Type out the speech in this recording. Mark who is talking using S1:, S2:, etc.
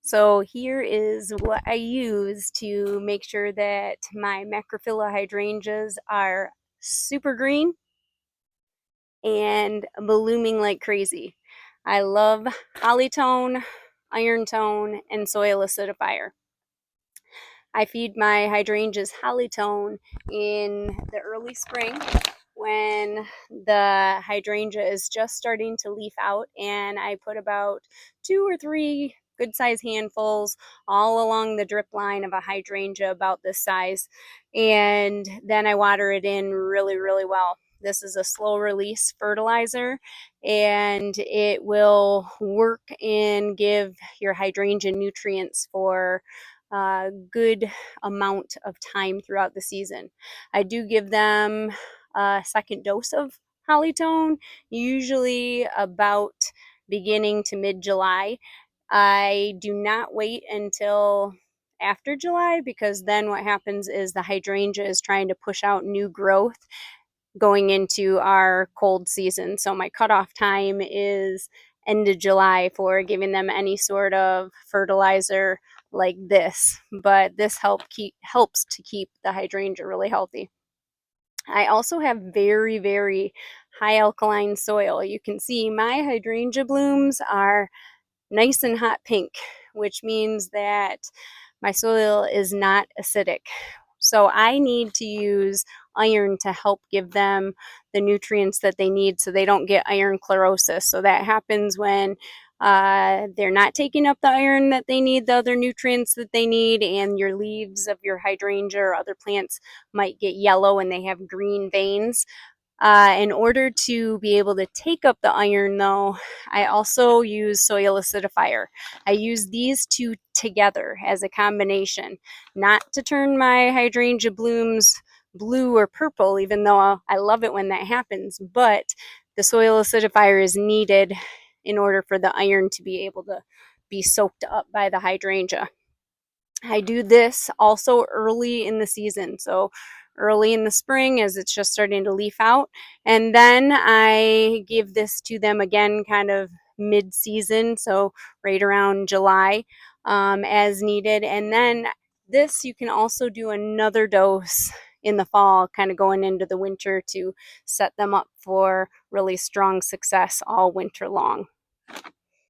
S1: So here is what I use to make sure that my Macrophylla hydrangeas are super green and blooming like crazy. I love holly tone, iron tone, and soil acidifier. I feed my hydrangeas holly tone in the early spring when the hydrangea is just starting to leaf out, and I put about 2 or 3 good size handfuls all along the drip line of a hydrangea about this size, and then I water it in really well. This is a slow release fertilizer, and it will work and give your hydrangea nutrients for a good amount of time throughout the season. I do give them a second dose of Hollytone, usually about beginning to mid-July. I do not wait until after July, because then what happens is the hydrangea is trying to push out new growth going into our cold season. So my cutoff time is end of July for giving them any sort of fertilizer like this, but this helps to keep the hydrangea really healthy. I also have very high alkaline soil. You can see my hydrangea blooms are nice and hot pink, which means that my soil is not acidic. So I need to use iron to help give them the nutrients that they need so they don't get iron chlorosis. So that happens when they're not taking up the iron that they need, the other nutrients that they need, and your leaves of your hydrangea or other plants might get yellow and they have green veins. In order to be able to take up the iron, though, I also use soil acidifier. I use these two together as a combination, not to turn my hydrangea blooms blue or purple, even though I love it when that happens, but the soil acidifier is needed in order for the iron to be able to be soaked up by the hydrangea. I do this also early in the season, so early in the spring as it's just starting to leaf out, and then I give this to them again kind of mid-season, so right around July, as needed. And then this, you can also do another dose in the fall, kind of going into the winter, to set them up for really strong success all winter long.